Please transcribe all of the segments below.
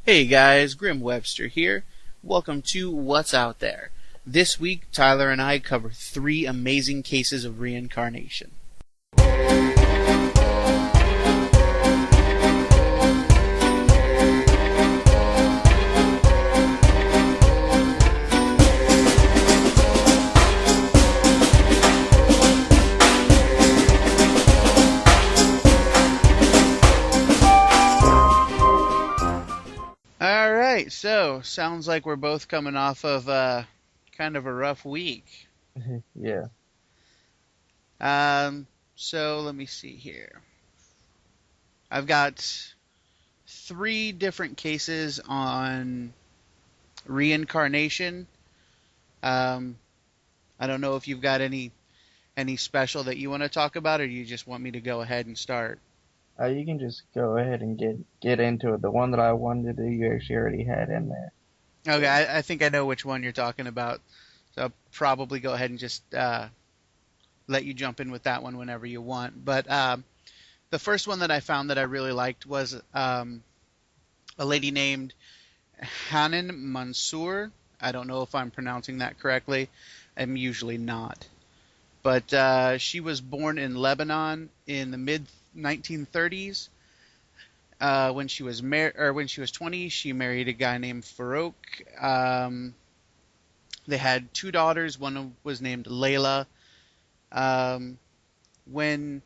Hey guys, Grim Webster here. Welcome to What's Out There. This week, Tyler and I cover 3 amazing cases of reincarnation. Alright, so sounds like we're both coming off of kind of a rough week. Yeah. So let me see here. I've got 3 different cases on reincarnation. Um, I don't know if you've got any special that you want to talk about, or do you just want me to go ahead and start? You can just go ahead and get into it. The one that I wanted to do, you actually already had in there. Okay, So, I think I know which one you're talking about. So I'll probably go ahead and just let you jump in with that one whenever you want. But the first one that I found that I really liked was a lady named Hanan Mansour. I don't know if I'm pronouncing that correctly. I'm usually not. But she was born in Lebanon in the mid 1930s. When she was when she was 20, she married a guy named Farouk. They had 2 daughters. One was named Layla. Um, when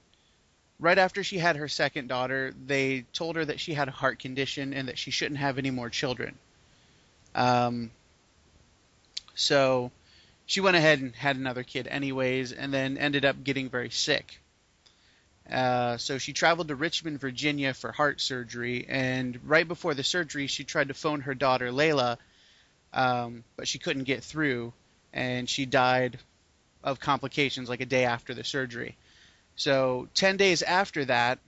Right after she had her second daughter, they told her that she had a heart condition and that she shouldn't have any more children. Um, so she went ahead and had another kid anyways, and then ended up getting very sick. So she traveled to Richmond, Virginia for heart surgery, and right before the surgery, she tried to phone her daughter Layla, but she couldn't get through, and she died of complications like a day after the surgery. So 10 days after that,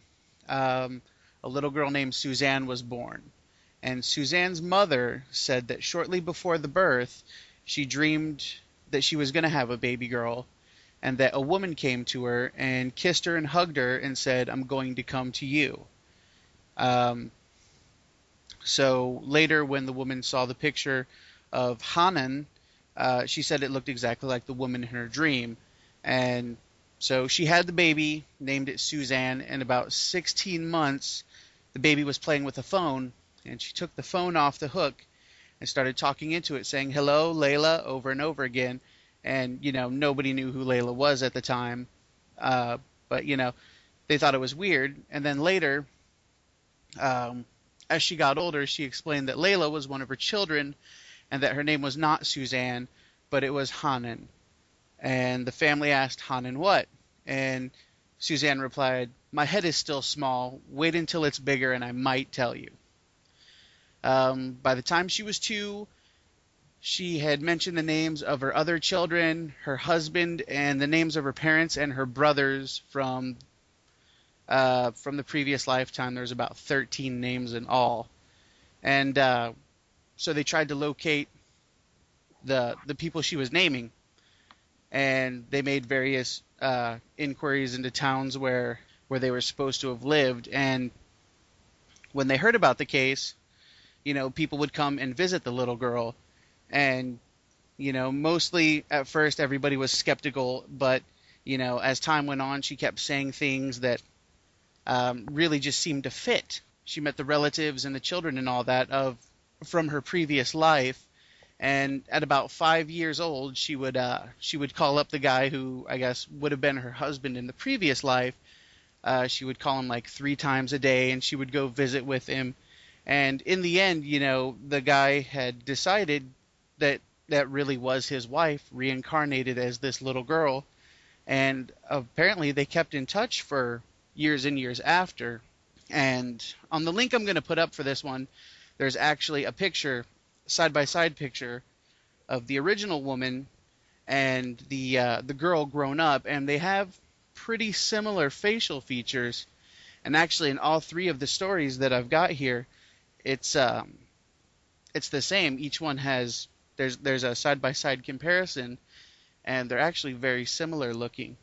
um, a little girl named Suzanne was born. And Suzanne's mother said that shortly before the birth, she dreamed that she was going to have a baby girl, and that a woman came to her and kissed her and hugged her and said, "I'm going to come to you." Um, so later, when the woman saw the picture of Hanan, she said it looked exactly like the woman in her dream. And so she had the baby, named it Suzanne, and about 16 months, the baby was playing with a phone, and she took the phone off the hook and started talking into it, saying, "Hello, Layla," over and over again. And, nobody knew who Layla was at the time. But, they thought it was weird. And then later, um, as she got older, she explained that Layla was one of her children and that her name was not Suzanne, but it was Hanan. And the family asked, "Hanan what?" And Suzanne replied, "My head is still small. Wait until it's bigger and I might tell you." By the time she was 2, she had mentioned the names of her other children, her husband, and the names of her parents and her brothers from the previous lifetime. There's about 13 names in all. And so they tried to locate the people she was naming, and they made various inquiries into towns where they were supposed to have lived. And when they heard about the case, people would come and visit the little girl. And, mostly at first everybody was skeptical, but, as time went on, she kept saying things that really just seemed to fit. She met the relatives and the children and all that from her previous life. And at about 5 years old, she would call up the guy who I guess would have been her husband in the previous life. She would call him like 3 times a day, and she would go visit with him. And in the end, the guy had decided that that really was his wife, reincarnated as this little girl. And apparently, they kept in touch for years and years after. And on the link I'm going to put up for this one, there's actually a picture, side by side picture, of the original woman and the girl grown up, and they have pretty similar facial features. And actually, in all 3 of the stories that I've got here, it's the same. Each one has there's a side by side comparison, and they're actually very similar looking.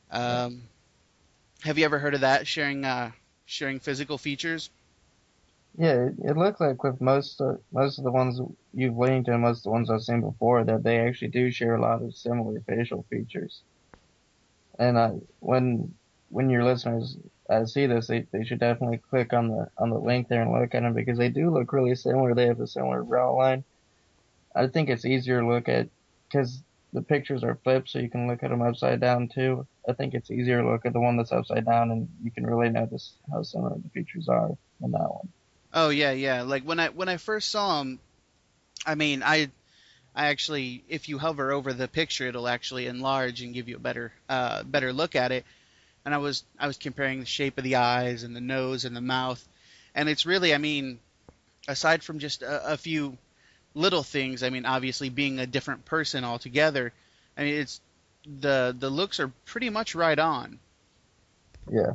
Um, have you ever heard of that, sharing physical features? Yeah, it looks like with most of the ones you've linked and most of the ones I've seen before that they actually do share a lot of similar facial features. And when your listeners see this, they should definitely click on the link there and look at them because they do look really similar. They have a similar brow line. I think it's easier to look at because the pictures are flipped, so you can look at them upside down too. I think it's easier to look at the one that's upside down, and you can really notice how similar the features are in that one. Oh yeah, yeah. Like when I first saw him, I mean, I actually, if you hover over the picture, it'll actually enlarge and give you a better look at it. And I was comparing the shape of the eyes and the nose and the mouth, and it's really, I mean, aside from just a few little things, I mean, obviously being a different person altogether, I mean, it's the looks are pretty much right on. Yeah.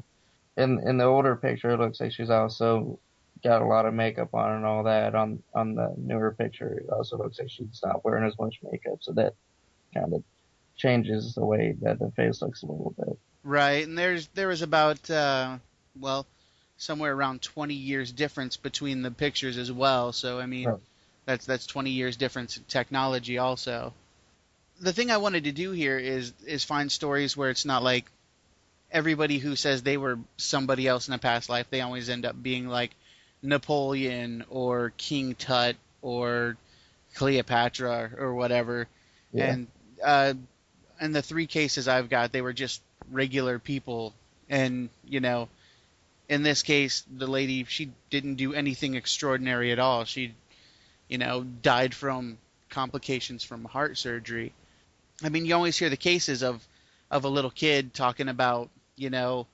In the older picture, it looks like she's also got a lot of makeup on and all that. On the newer picture, it also looks like she's not wearing as much makeup, so that kind of changes the way that the face looks a little bit. Right, and there was about well, somewhere around 20 years difference between the pictures as well. So I mean, Right. that's 20 years difference in technology also. The thing I wanted to do here is find stories where it's not like everybody who says they were somebody else in a past life, they always end up being like Napoleon or King Tut or Cleopatra or whatever. Yeah. And in the three cases I've got, they were just regular people. And, in this case, the lady, she didn't do anything extraordinary at all. She, died from complications from heart surgery. I mean, you always hear the cases of a little kid talking about, you know,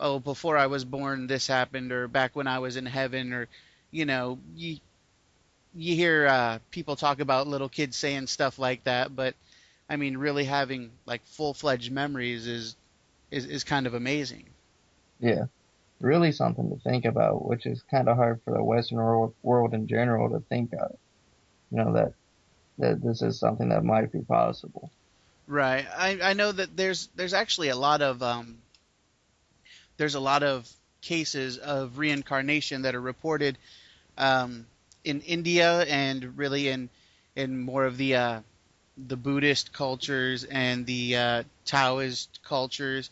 oh, before I was born, this happened, or back when I was in heaven, or, you hear people talk about little kids saying stuff like that, but I mean, really having like full-fledged memories is kind of amazing. Yeah. Really something to think about, which is kind of hard for the Western world in general to think of. That this is something that might be possible. Right. I know that there's actually a lot of cases of reincarnation that are reported in India and really in more of the Buddhist cultures and the Taoist cultures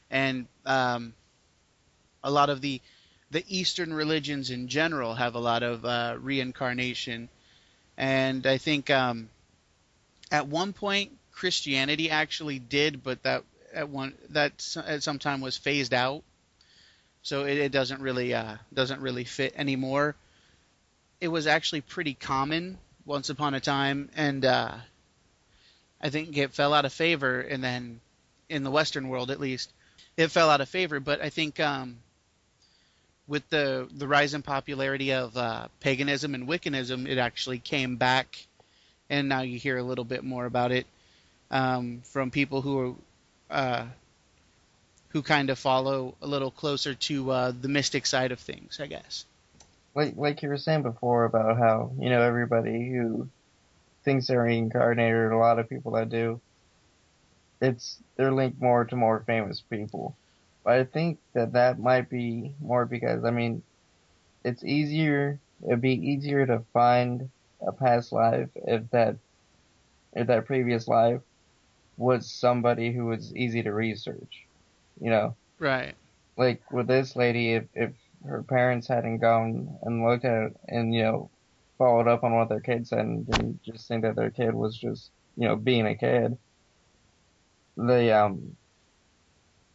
and a lot of the Eastern religions in general have a lot of reincarnation. And I think at one point Christianity actually did, but at some time was phased out, so it doesn't really fit anymore. It was actually pretty common once upon a time, and I think it fell out of favor, and then in the Western world at least, it fell out of favor. But I think with the rise in popularity of paganism and Wiccanism, it actually came back, and now you hear a little bit more about it from people uh, who kind of follow a little closer to the mystic side of things, I guess. Like you were saying before about how everybody who thinks they're reincarnated, a lot of people that do, they're linked more to more famous people. But I think that might be more because I mean it's easier. It'd be easier to find a past life if that previous life was somebody who was easy to research. You know, Right. like with this lady, if her parents hadn't gone and looked at it and followed up on what their kid said and didn't just think that their kid was just being a kid, they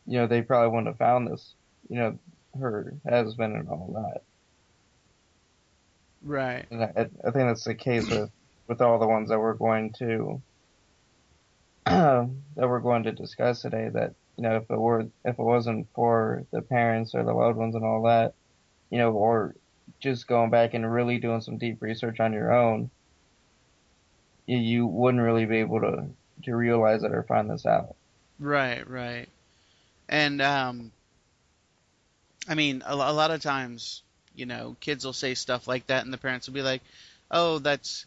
they probably wouldn't have found this you know her husband and all that. Right. And I think that's the case with all the ones that we're going to that we're going to discuss today. That if it wasn't for the parents or the loved ones and all that, or just going back and really doing some deep research on your own, you wouldn't really be able to realize it or find this out. Right. Right. And I mean, a lot of times, kids will say stuff like that, and the parents will be like, "Oh, that's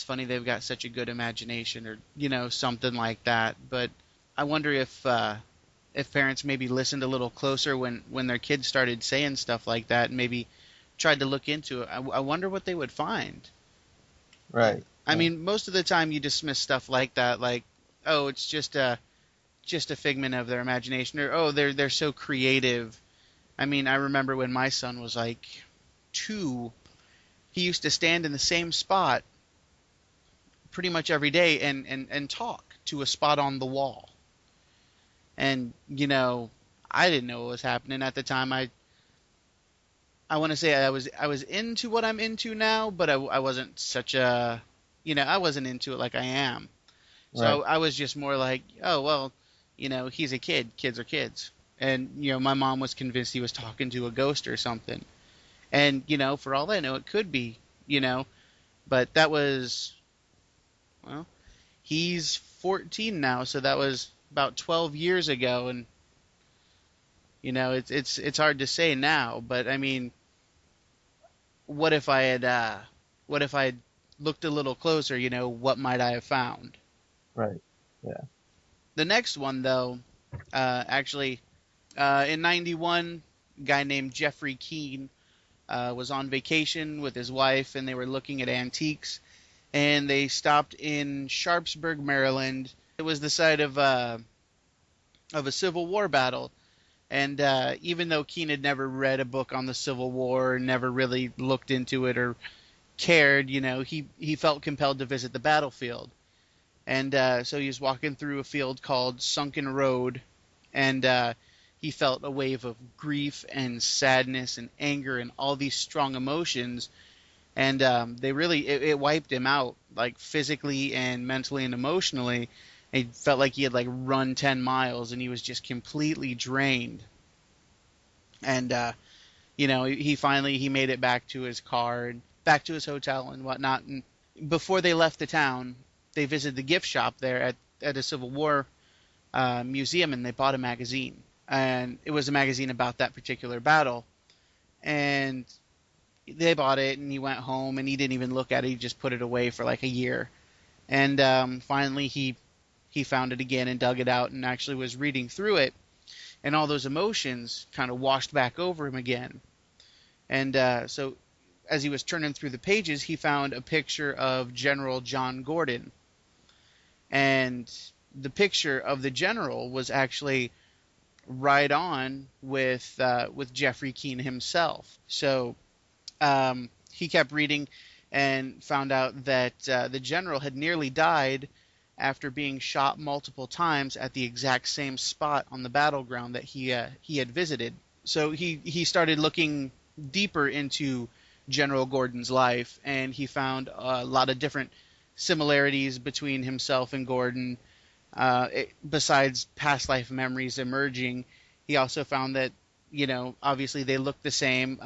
funny. They've got such a good imagination," or something like that. But I wonder if parents maybe listened a little closer when their kids started saying stuff like that, and maybe tried to look into it. I wonder what they would find. Right. I Yeah. mean, most of the time you dismiss stuff like that, like, oh, it's just a figment of their imagination, or oh, they're so creative. I mean, I remember when my son was like 2, he used to stand in the same spot pretty much every day and talk to a spot on the wall. And I didn't know what was happening at the time. I want to say I was into what I'm into now, but I wasn't such a I wasn't into it like I am. Right. So I was just more like, oh well, he's a kid. Kids are kids. And my mom was convinced he was talking to a ghost or something. And for all I know, it could be. You know, but that was, well, he's 14 now, so that was about 12 years ago, and it's hard to say now. But I mean, what if I had what if I had looked a little closer? What might I have found? Right. Yeah. The next one, though, actually, in '91, a guy named Jeffrey Keane was on vacation with his wife, and they were looking at antiques, and they stopped in Sharpsburg, Maryland. It was the site of a Civil War battle. And even though Keane had never read a book on the Civil War, never really looked into it or cared, he felt compelled to visit the battlefield. And so he was walking through a field called Sunken Road, and he felt a wave of grief and sadness and anger and all these strong emotions. And they really, it wiped him out, like physically and mentally and emotionally. He felt like he had like run 10 miles and he was just completely drained. And he made it back to his car and back to his hotel and whatnot. And before they left the town, they visited the gift shop there at a Civil War museum, and they bought a magazine. And it was a magazine about that particular battle. And they bought it, and he went home, and he didn't even look at it. He just put it away for like a year. And finally, he found it again and dug it out and actually was reading through it. And all those emotions kind of washed back over him again. And so as he was turning through the pages, he found a picture of General John Gordon. And the picture of the general was actually right on with Jeffrey Keane himself. So he kept reading and found out that the general had nearly died after being shot multiple times at the exact same spot on the battleground that he had visited. So he started looking deeper into General Gordon's life, and he found a lot of different similarities between himself and Gordon. Besides past life memories emerging, he also found that obviously they look the same.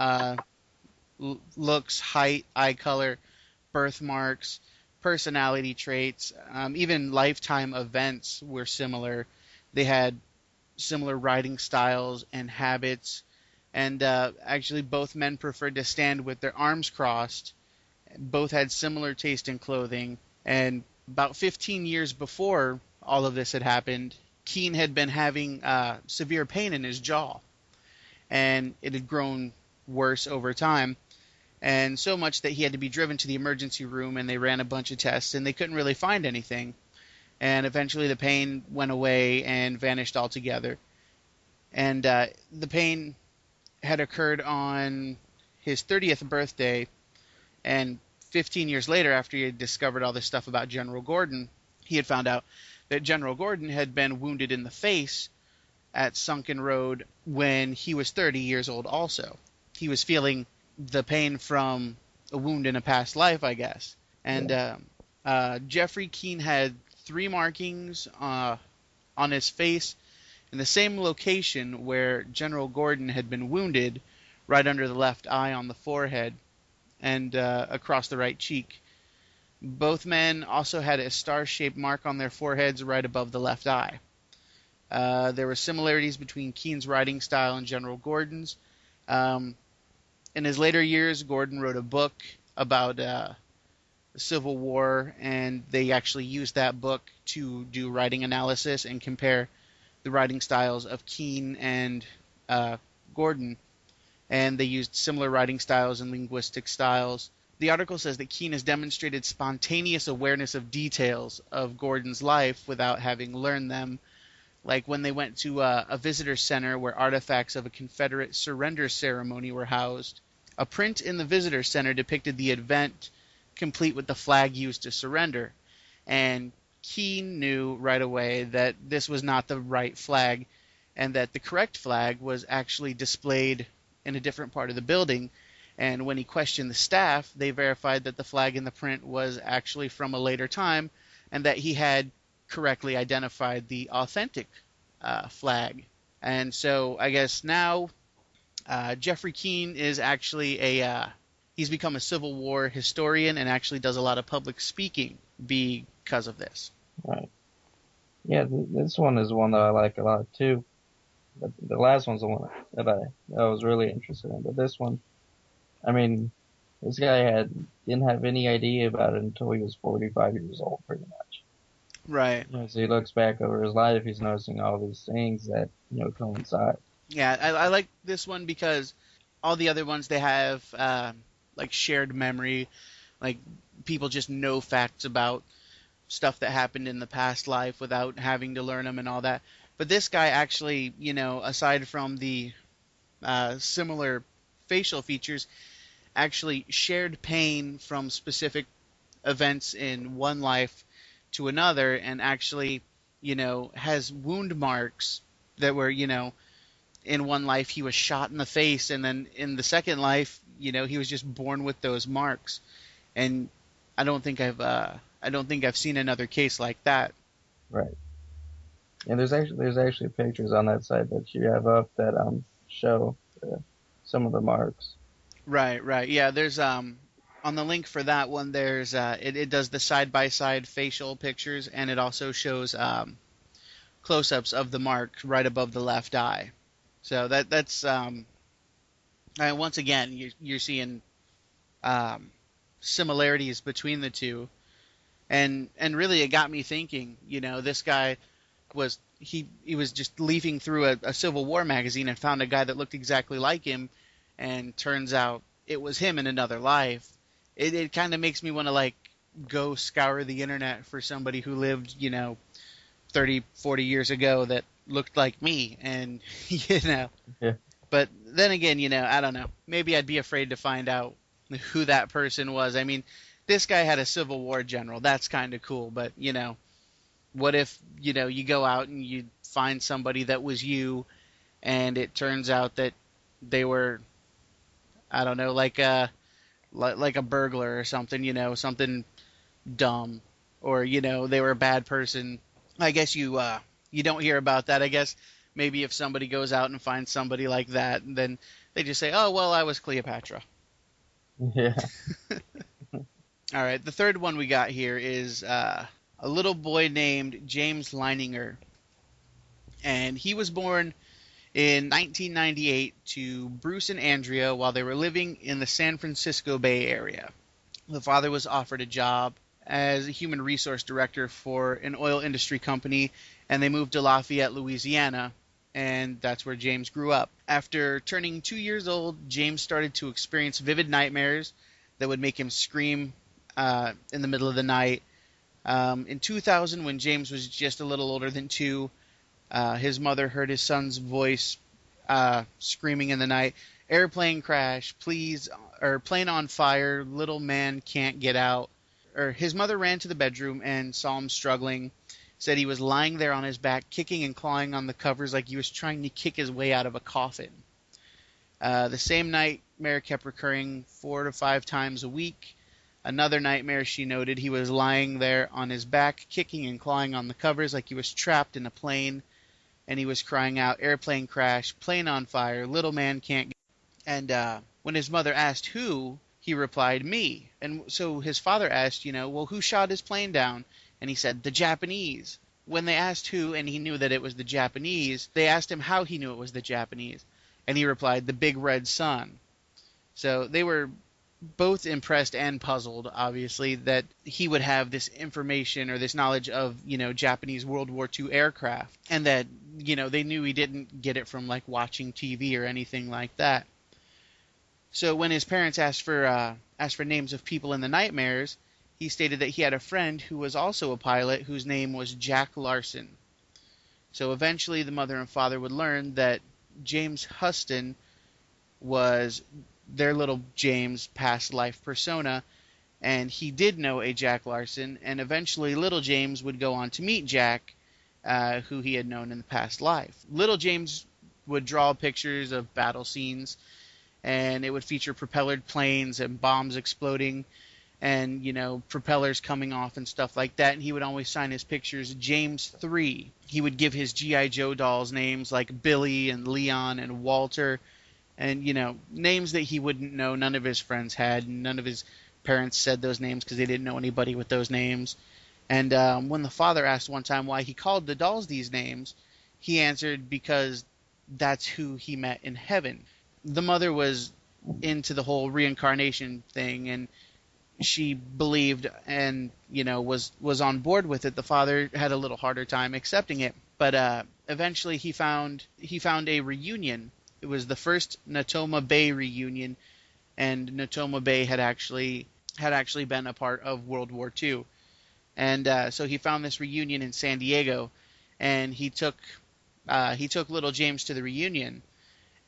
Looks, height, eye color, birthmarks, personality traits, even lifetime events were similar. They had similar writing styles and habits, and actually both men preferred to stand with their arms crossed. Both had similar taste in clothing, and about 15 years before all of this had happened, Keane had been having severe pain in his jaw, and it had grown worse over time. And so much that he had to be driven to the emergency room, and they ran a bunch of tests, and they couldn't really find anything. And eventually the pain went away and vanished altogether. And the pain had occurred on his 30th birthday, and 15 years later, after he had discovered all this stuff about General Gordon, he had found out that General Gordon had been wounded in the face at Sunken Road when he was 30 years old also. He was feeling the pain from a wound in a past life, I guess. And Jeffrey Keane had 3 markings on his face in the same location where General Gordon had been wounded, right under the left eye on the forehead and across the right cheek. Both men also had a star-shaped mark on their foreheads right above the left eye. There were similarities between Keane's writing style and General Gordon's. In his later years, Gordon wrote a book about the Civil War, and they actually used that book to do writing analysis and compare the writing styles of Keane and Gordon. and they used similar writing styles and linguistic styles. The article says that Keene has demonstrated spontaneous awareness of details of Gordon's life without having learned them, like when they went to a visitor center where artifacts of a Confederate surrender ceremony were housed. A print in the visitor center depicted the event complete with the flag used to surrender, and Keene knew right away that this was not the right flag and that the correct flag was actually displayed in a different part of the building. And when he questioned the staff, they verified that the flag in the print was actually from a later time and that he had correctly identified the authentic flag. And so I guess now Jeffrey Keene is actually he's become a Civil War historian and actually does a lot of public speaking because of this. Right. Yeah, this one is one that I like a lot too. But the last one's the one that I was really interested in. But this one, I mean, this guy didn't have any idea about it until he was 45 years old, pretty much. Right. So he looks back over his life, he's noticing all these things that coincide. Yeah, I like this one because all the other ones they have like shared memory, like people just know facts about stuff that happened in the past life without having to learn them and all that. But this guy actually, aside from the similar facial features, actually shared pain from specific events in one life to another, and actually, has wound marks that were, in one life he was shot in the face, and then in the second life, he was just born with those marks. And I don't think I've seen another case like that. Right. And there's actually pictures on that site that you have up that show some of the marks. Right. Yeah, there's on the link for that one, there's it does the side by side facial pictures, and it also shows close-ups of the mark right above the left eye. So that's once again you're seeing similarities between the two, and really it got me thinking. This guy he was just leafing through a Civil War magazine and found a guy that looked exactly like him, and turns out it was him in another life. It kind of makes me want to like go scour the internet for somebody who lived 30, 40 years ago that looked like me, and Yeah. But then again, I don't know. Maybe I'd be afraid to find out who that person was. I mean, this guy had a Civil War general. That's kind of cool. But, what if, you go out and you find somebody that was you, and it turns out that they were, I don't know, like a burglar or something, something dumb, or, they were a bad person. I guess you don't hear about that. I guess maybe if somebody goes out and finds somebody like that, then they just say, oh, well, I was Cleopatra. Yeah. All right, the third one we got here is a little boy named James Leininger. And he was born in 1998 to Bruce and Andrea while they were living in the San Francisco Bay Area. The father was offered a job as a human resource director for an oil industry company, and they moved to Lafayette, Louisiana, and that's where James grew up. After turning 2 years old, James started to experience vivid nightmares that would make him scream in the middle of the night. In 2000, when James was just a little older than 2, his mother heard his son's voice screaming in the night, "Airplane crash, please," or "Plane on fire, little man can't get out." Or his mother ran to the bedroom and saw him struggling, said he was lying there on his back, kicking and clawing on the covers like he was trying to kick his way out of a coffin. The same nightmare kept recurring 4 to 5 times a week. Another nightmare, she noted, he was lying there on his back, kicking and clawing on the covers like he was trapped in a plane, and he was crying out, "Airplane crash, plane on fire, little man can't get." And when his mother asked who, he replied, "Me." And so his father asked, well, who shot his plane down? And he said, "The Japanese." When they asked who, and he knew that it was the Japanese, they asked him how he knew it was the Japanese. And he replied, "The big red sun." So they were both impressed and puzzled, obviously, that he would have this information or this knowledge of, Japanese World War II aircraft. And that, they knew he didn't get it from, like, watching TV or anything like that. So when his parents asked for names of people in the nightmares, he stated that he had a friend who was also a pilot whose name was Jack Larson. So eventually the mother and father would learn that James Huston was their little James past life persona, and he did know a Jack Larson, and eventually little James would go on to meet Jack, who he had known in the past life. Little James would draw pictures of battle scenes, and it would feature propellered planes and bombs exploding and propellers coming off and stuff like that, and he would always sign his pictures James 3. He would give his GI Joe dolls names like Billy and Leon and Walter, and names that he wouldn't know, none of his friends had, and none of his parents said those names because they didn't know anybody with those names. And when the father asked one time why he called the dolls these names, he answered because that's who he met in heaven. The mother was into the whole reincarnation thing, and she believed and was on board with it. The father had a little harder time accepting it, but eventually he found a reunion. It was the first Natoma Bay reunion, and Natoma Bay had actually been a part of World War II, and so he found this reunion in San Diego, and he took little James to the reunion.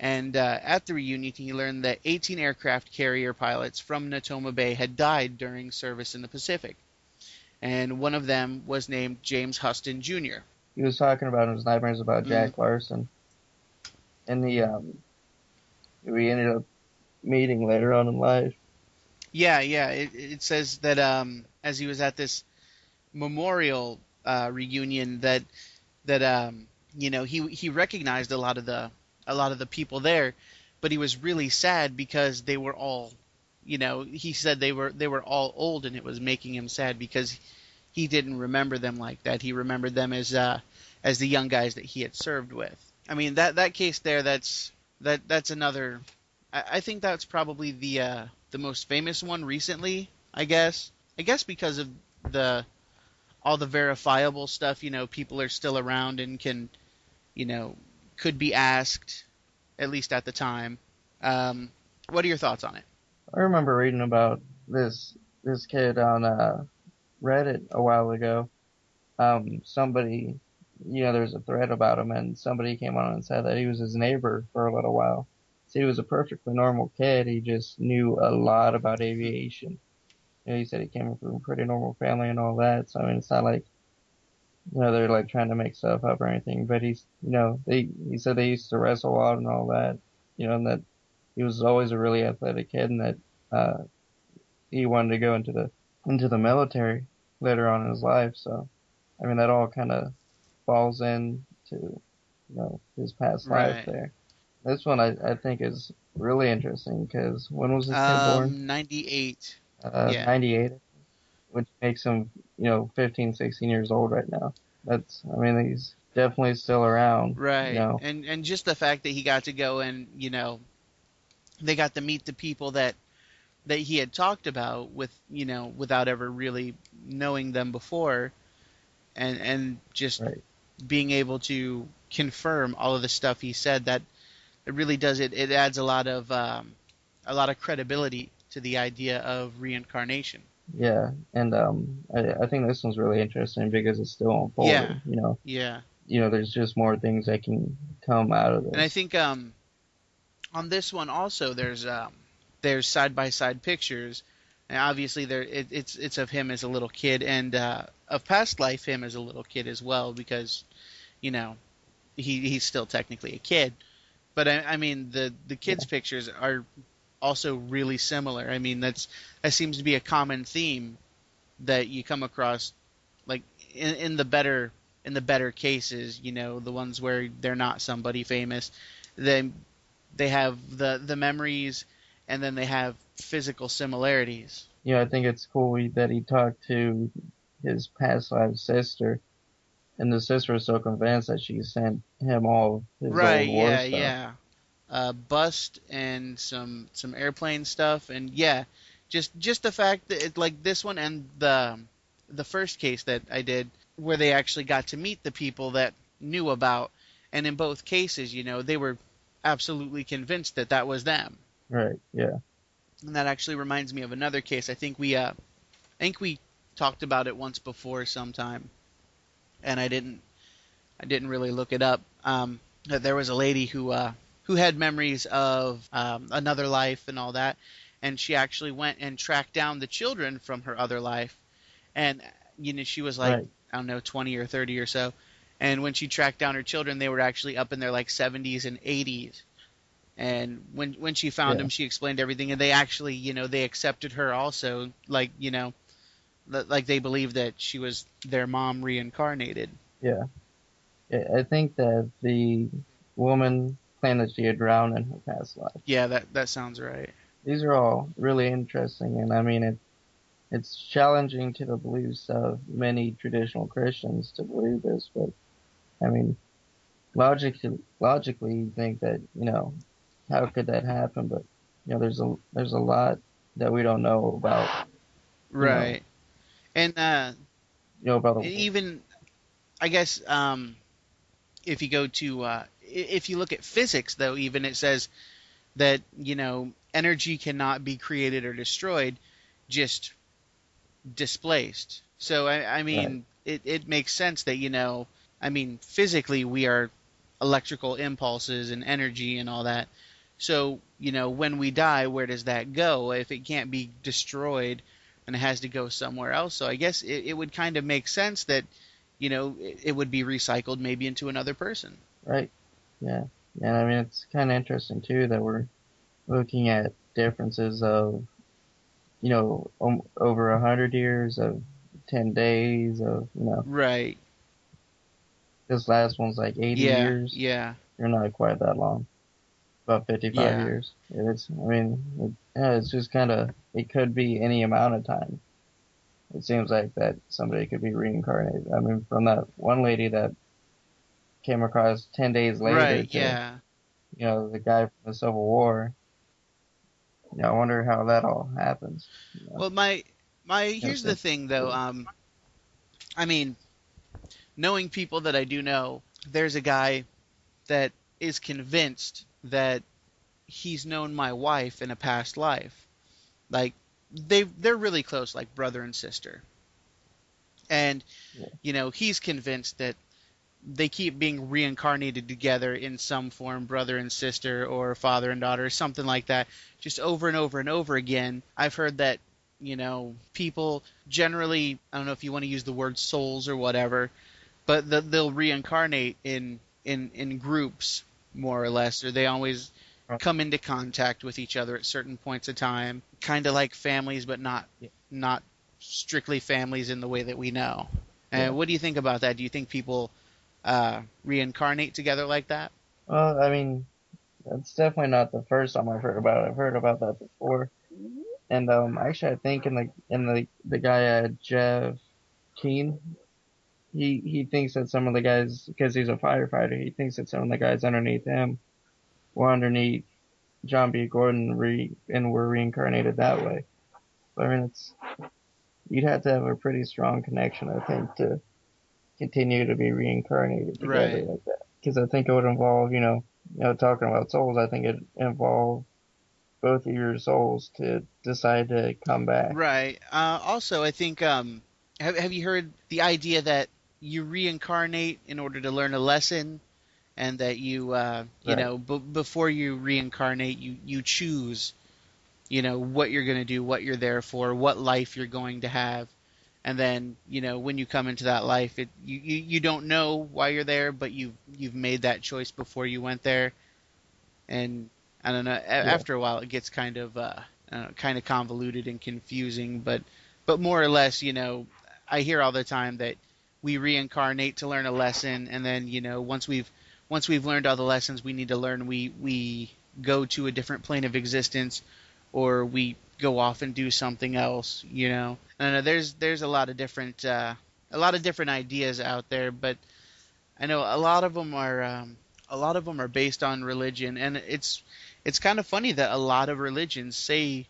And at the reunion, he learned that 18 aircraft carrier pilots from Natoma Bay had died during service in the Pacific, and one of them was named James Huston Jr. He was talking about in his nightmares about Mm. Jack Larson, and we ended up meeting later on in life. Yeah, yeah. It says that as he was at this memorial reunion, that he recognized a lot of the people there, but he was really sad because they were all, he said they were all old, and it was making him sad because he didn't remember them like that. He remembered them as the young guys that he had served with. I mean, that case there, that's another. I think that's probably the most famous one recently. I guess because of the all the verifiable stuff. People are still around and can you know could be asked, at least at the time. What are your thoughts on it? I remember reading about this kid on Reddit a while ago. Somebody, there's a thread about him, and somebody came on and said that he was his neighbor for a little while. So he was a perfectly normal kid. He just knew a lot about aviation. He said he came from a pretty normal family and all that. So I mean, it's not like they're like trying to make stuff up or anything. But he said they used to wrestle a lot and all that. And that he was always a really athletic kid, and that uh, he wanted to go into the military later on in his life. So I mean, that all kind of falls into his past life Right. there. This one I think is really interesting because when was this kid born? 98. Yeah. 98, which makes him 15, 16 years old right now. I mean, he's definitely still around. Right. And just the fact that he got to go and they got to meet the people that he had talked about without ever really knowing them before, and just Right. being able to confirm all of the stuff he said, that it really does it adds a lot of credibility to the idea of reincarnation. Yeah, and I think this one's really interesting because it's still Yeah. unfolding. Yeah. There's just more things that can come out of And I this. think on this one also there's side by side pictures, and obviously it's of him as a little kid, and of past life him as a little kid as well, because you know he's still technically a kid. But I mean the Yeah, kids pictures are also really similar. I mean that seems to be a common theme that you come across, like in the better cases, the ones where they're not somebody famous. They have the memories, and then they have physical similarities. I think it's cool that he talked to his past life sister, and the sister was so convinced that she sent him all of his Right, old war yeah, stuff. yeah. Bust and some airplane stuff, and yeah, just the fact that like this one and the first case that I did, where they actually got to meet the people that knew about, and in both cases, they were absolutely convinced that that was them. Right. Yeah. And that actually reminds me of another case. I think we talked about it once before sometime, and I didn't really look it up. There was a lady who had memories of another life and all that, and she actually went and tracked down the children from her other life, and she was like, Right. I don't know, 20 or 30 or so, and when she tracked down her children, they were actually up in their like 70s and 80s. And when she found Yeah. them, she explained everything, and they actually, they accepted her also, like, like they believed that she was their mom reincarnated. Yeah. I think that the woman claimed that she had drowned in her past life. Yeah, that sounds right. These are all really interesting, and I mean it's challenging to the beliefs of many traditional Christians to believe this, but I mean logically you think that how could that happen? But there's a lot that we don't know about you know Right. And about the even I guess if you go to if you look at physics though, even it says that energy cannot be created or destroyed, just displaced. So I right, mean it makes sense that I mean physically we are electrical impulses and energy and all that. So when we die, where does that go if it can't be destroyed and it has to go somewhere else? So I guess it would kind of make sense that it would be recycled maybe into another person. right, yeah, and I mean it's kind of interesting too that we're looking at differences of over 100 years of 10 days of Right. this last one's like 80 Yeah. years. Yeah. They're not quite that long, about 55 Yeah. years. It's I mean yeah, it's just kind of it could be any amount of time. It seems like that somebody could be reincarnated. I mean, from that one lady that came across 10 days later Right. to, Yeah. the guy from the Civil War. I wonder how that all happens. Well, my here's the Instant. thing though. I mean, knowing people that I do know, there's a guy that is convinced that he's known my wife in a past life. Like they're really close, like brother and sister. And Yeah, he's convinced that they keep being reincarnated together in some form, brother and sister or father and daughter, something like that, just over and over and over again. I've heard that, people generally, I don't know if you want to use the word souls or whatever, but they'll reincarnate in groups more or less, or they always right. come into contact with each other at certain points of time, kind of like families, but Yeah, not strictly families in the way that we know. yeah. And what do you think about that? Do you think people reincarnate together like that? Well, I mean, that's definitely not the first time I've heard about it. I've heard about that before. And actually, I think in the guy Jeff Keen, he thinks that some of the guys, because he's a firefighter, he thinks that some of the guys underneath him were underneath John B. Gordon and were reincarnated that way. But I mean, you'd have to have a pretty strong connection, I think, to continue to be reincarnated together Right. like that. Because I think it would involve, talking about souls, I think it involve both of your souls to decide to come back. Right. Also, I think have you heard the idea that you reincarnate in order to learn a lesson, and that Right. before you reincarnate, you choose what you're going to do, what you're there for, what life you're going to have. And then when you come into that life, you don't know why you're there, but you've made that choice before you went there. And I don't know, Yeah. after a while it gets kind of kind of convoluted and confusing, but more or less, I hear all the time that we reincarnate to learn a lesson, and then once we've learned all the lessons we need to learn, we go to a different plane of existence, or we go off and do something else. I don't know, there's a lot of different ideas out there, but I know a lot of them are based on religion, and it's kind of funny that a lot of religions say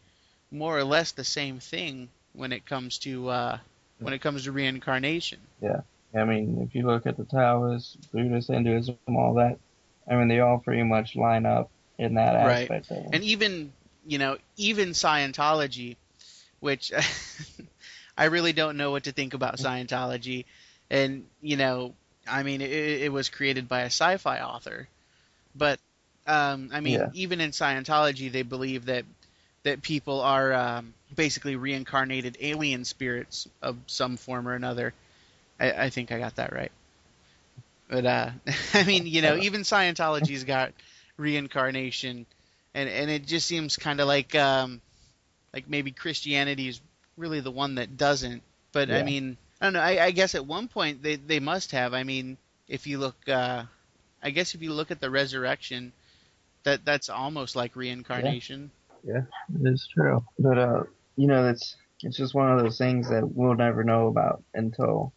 more or less the same thing when it comes to reincarnation. Yeah. I mean, if you look at the Taoists, Buddhist, Hinduism, all that, I mean, they all pretty much line up in that Right. aspect of And them. even Scientology, which I really don't know what to think about Scientology. And, I mean, it was created by a sci-fi author, but I mean, Yeah, even in Scientology, they believe that people are basically reincarnated alien spirits of some form or another. I think I got that right. But I mean, even Scientology's got reincarnation, and it just seems kind of like maybe Christianity is really the one that doesn't. But I yeah, mean, I don't know. I guess at one point they must have. I mean, if you look, I guess if you look at the resurrection, that's almost like yeah, reincarnation. yeah. It is true. But it's just one of those things that we'll never know about until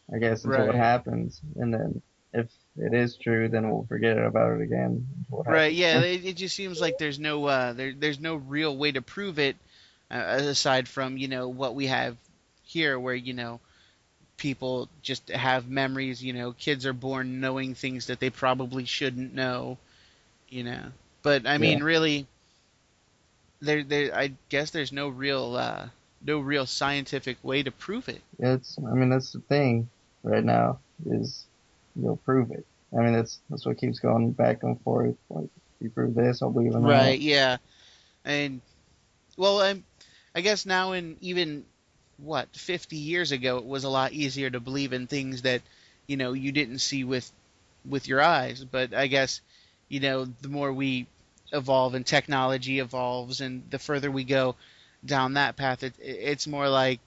it Right. happens, and then if it is true, then we'll forget about it again until it Right. happens Yeah. again. It just seems like there's no real way to prove it aside from what we have here, where people just have memories. Kids are born knowing things that they probably shouldn't know. You know. But I Yeah, mean, really, I guess there's no real scientific way to prove it. I mean, that's the thing right now is you'll prove it. I mean, that's what keeps going back and forth. Like, if you prove this, I'll believe in that. Right. Yeah. And well, I guess now in even what 50 years ago, it was a lot easier to believe in things that you didn't see with your eyes. But I guess the more we evolve and technology evolves, and the further we go down that path, it's more like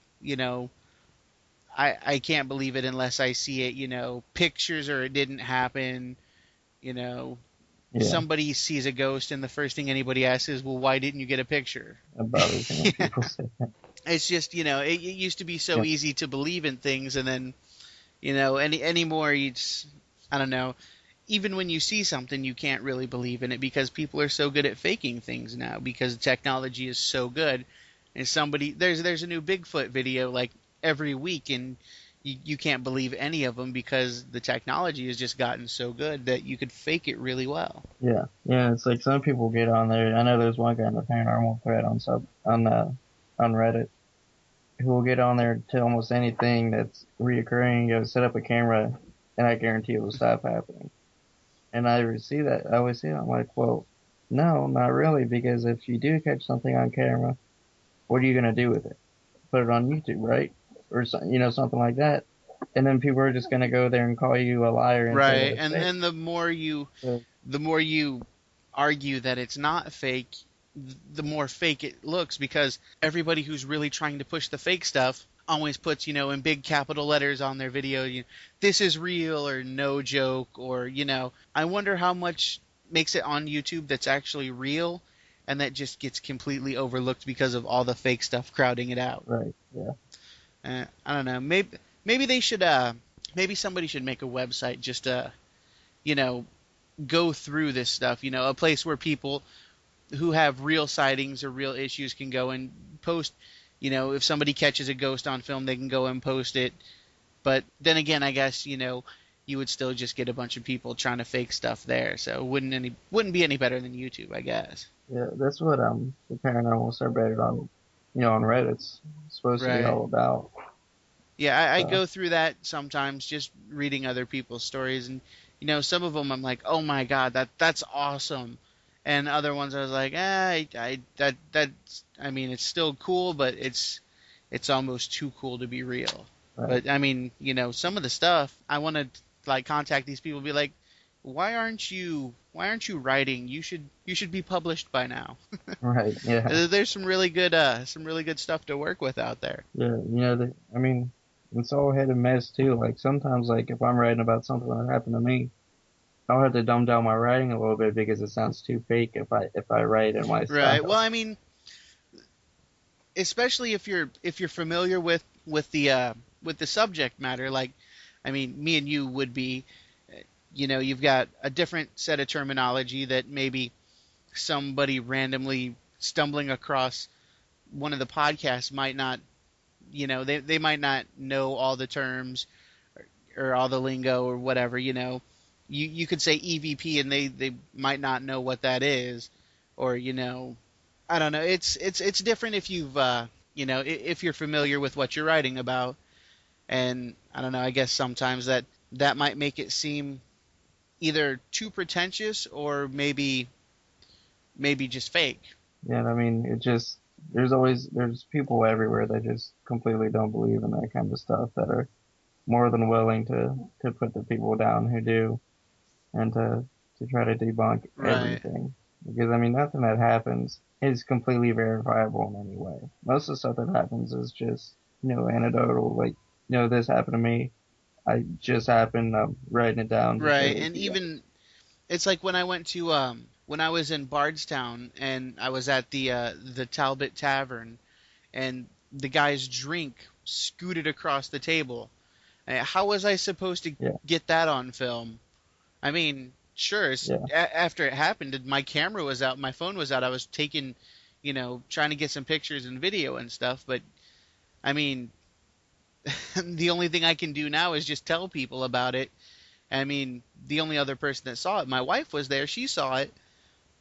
I can't believe it unless I see it, pictures or it didn't happen. You know, Yeah, somebody sees a ghost, and the first thing anybody asks is, "Well, why didn't you get a picture?" that bothers me when Yeah, people say that. it's just it used to be so Yeah, easy to believe in things, and then anymore it's I don't know. Even when you see something, you can't really believe in it because people are so good at faking things now because technology is so good. And there's a new Bigfoot video like every week, and you can't believe any of them because the technology has just gotten so good that you could fake it really well. yeah, yeah. It's like some people get on there. I know there's one guy in the paranormal thread on Reddit who will get on there to almost anything that's reoccurring. You know, set up a camera, and I guarantee it will stop happening. And I always see that. I'm like, well, no, not really, because if you do catch something on camera, what are you gonna do with it? Put it on YouTube, right? Or something like that. And then people are just gonna go there and call you a liar and say that Right. it's And fake. then So the more you argue that it's not fake, the more fake it looks because everybody who's really trying to push the fake stuff always puts, in big capital letters on their video, this is real or no joke or, I wonder how much makes it on YouTube that's actually real and that just gets completely overlooked because of all the fake stuff crowding it out. right, yeah, I don't know. Maybe they should maybe somebody should make a website just to, you know, go through this stuff, a place where people who have real sightings or real issues can go and post, if somebody catches a ghost on film, they can go and post it. But then again, I guess, you would still just get a bunch of people trying to fake stuff there. So it wouldn't be any better than YouTube, I guess. yeah. That's what the paranormal subreddit on Reddit's supposed to be Right. all about. Yeah, I So go through that sometimes just reading other people's stories and some of them I'm like, "Oh my God, that's awesome." And other ones I was like, I mean, it's still cool, but it's almost too cool to be real." right, But I mean, some of the stuff I want to like contact these people and be like, "Why aren't you writing? You should be published by now." right, yeah, There's some really good stuff to work with out there. yeah. I mean, it's all hit and miss too. Like sometimes, like if I'm writing about something that happened to me, I'll have to dumb down my writing a little bit because it sounds too fake if I write in my Right. Well, style. I mean, especially if you're familiar with the subject matter, like I mean, me and you would be, you've got a different set of terminology that maybe somebody randomly stumbling across one of the podcasts might not, they might not know all the terms or all the lingo or whatever, you could say EVP and they might not know what that is, or I don't know. It's different if you've if you're familiar with what you're writing about, and I don't know. I guess sometimes that might make it seem either too pretentious or maybe just fake. Yeah, I mean, it just there's people everywhere that just completely don't believe in that kind of stuff that are more than willing to put the people down who do and to try to debunk Right. everything. Because I mean, nothing that happens is completely verifiable in any way. Most of the stuff that happens is just anecdotal. Like, this happened to me. I just happened. I'm writing it down to share Right. with And you guys. even it's like when I went to when I was in Bardstown and I was at the Talbot Tavern and the guy's drink scooted across the table. How was I supposed to Yeah, get that on film? I mean, sure, yeah, after it happened, my camera was out, my phone was out. I was taking, trying to get some pictures and video and stuff. But I mean, the only thing I can do now is just tell people about it. I mean, the only other person that saw it, my wife was there. She saw it.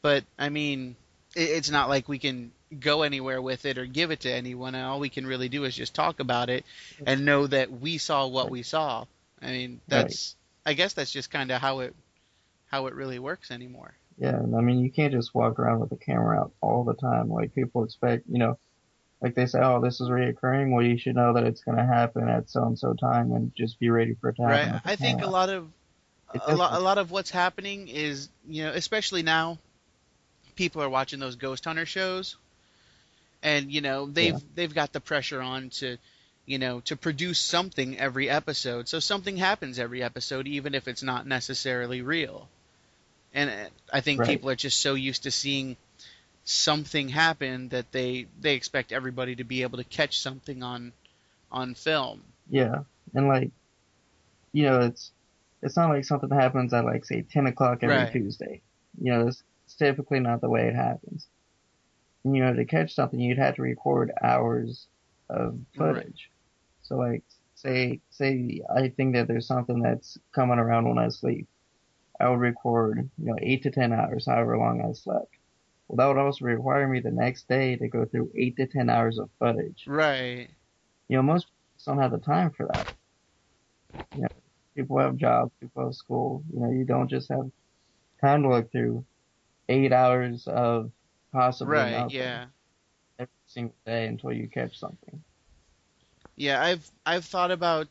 But I mean, it's not like we can go anywhere with it or give it to anyone. And all we can really do is just talk about it and know that we saw what right, we saw. I mean, right. I guess that's just kind of how it really works anymore. Yeah, and I mean, you can't just walk around with the camera out all the time. Like people expect, like they say, oh, this is reoccurring. Well, you should know that it's going to happen at so and so time, and just be ready for it to happen Right. with the I think camera. It a doesn't. lot of what's happening is, especially now, people are watching those ghost hunter shows, and Yeah, they've got the pressure on to, to produce something every episode. So something happens every episode, even if it's not necessarily real. And I think right. people are just so used to seeing something happen that they expect everybody to be able to catch something on film. Yeah, and like it's not like something happens at like say 10 o'clock every Right. Tuesday. It's typically not the way it happens. To catch something, you'd have to record hours of Right. footage. So like, say I think that there's something that's coming around when I sleep. I would record, 8 to 10 hours, however long I slept. Well, that would also require me the next day to go through 8 to 10 hours of footage. Right. Most people just don't have the time for that. You know, People have jobs, people have school. You don't just have time to look through 8 hours of possibly Right. nothing Yeah. every single day until you catch something. Yeah. I've thought about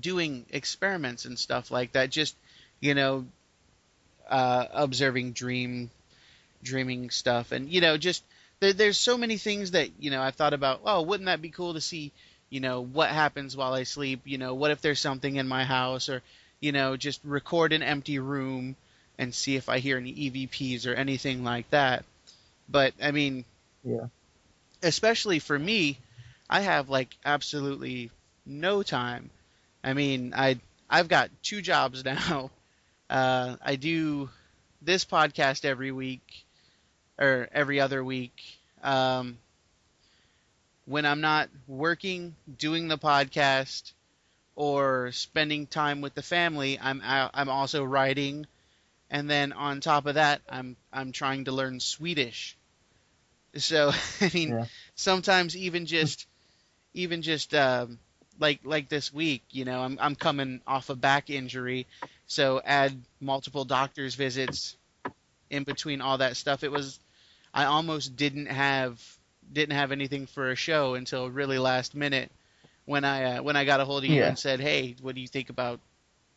doing experiments and stuff like that. Just you know, observing dreaming stuff, and just there's so many things that I've thought about. Oh, wouldn't that be cool to see? What happens while I sleep? What if there's something in my house, or just record an empty room and see if I hear any EVPs or anything like that. But I mean, Yeah, especially for me, I have like absolutely no time. I mean, I've got two jobs now. I do this podcast every week or every other week. Um, when I'm not working, doing the podcast, or spending time with the family, I'm also writing, and then on top of that, I'm trying to learn Swedish. So I mean, yeah, sometimes even just like this week, I'm coming off a back injury, so add multiple doctor's visits in between all that stuff. I almost didn't have anything for a show until really last minute when I got a hold of you yeah, and said, "Hey, what do you think about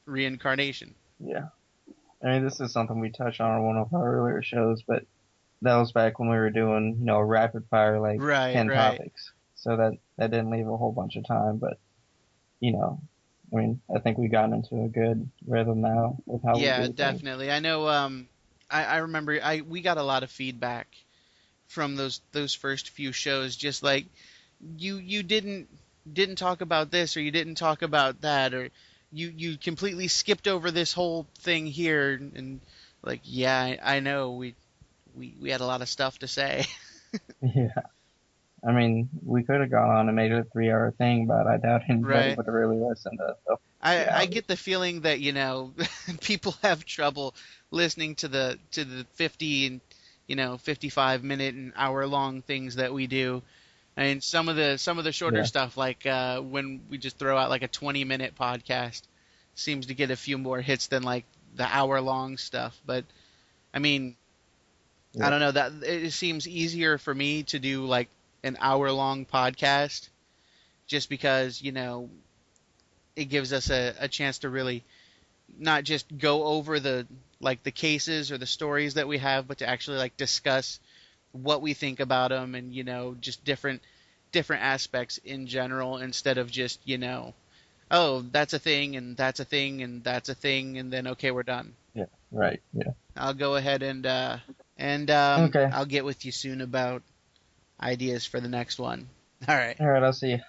reincarnation?" yeah. I mean, this is something we touched on one of our earlier shows, but that was back when we were doing, rapid fire, like Right, 10 right. topics. So that didn't leave a whole bunch of time, but, you know, I mean, I think we got into a good rhythm now with how we Yeah, do things. definitely. I know I remember I we got a lot of feedback from those first few shows, just like you didn't talk about this, or you didn't talk about that, or you completely skipped over this whole thing here. And like, yeah, I know we had a lot of stuff to say. Yeah. I mean, we could have gone on and made it a 3 hour thing, but I doubt anybody Right. would have really listened to the I 3 hours. get the feeling that people have trouble listening to the 50 and 55-minute and hour-long things that we do. I mean, some of the shorter Yeah. stuff, like when we just throw out like a 20-minute podcast, seems to get a few more hits than like the hour-long stuff. But I mean, I Yeah. don't know, that it seems easier for me to do like an hour-long podcast just because it gives us a chance to really not just go over the cases or the stories that we have, but to actually like discuss what we think about them, and just different aspects in general, instead of just oh, that's a thing and that's a thing and that's a thing, and then okay, we're done. Yeah. Right. Yeah. I'll go ahead and Okay. I'll get with you soon about ideas for the next one. All right. All right. I'll see you.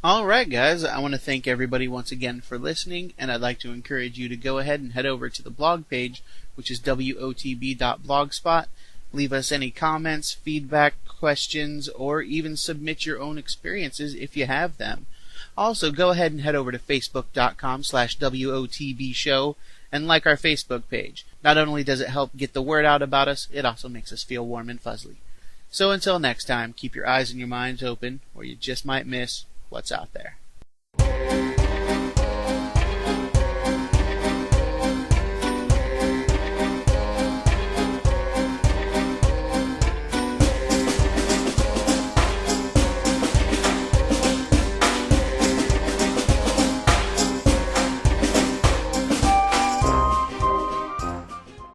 All right, guys. I want to thank everybody once again for listening, and I'd like to encourage you to go ahead and head over to the blog page, which is wotb.blogspot. Leave us any comments, feedback, questions, or even submit your own experiences if you have them. Also, go ahead and head over to facebook.com/WOTB show and like our Facebook page. Not only does it help get the word out about us, it also makes us feel warm and fuzzy. So until next time, keep your eyes and your minds open, or you just might miss what's out there.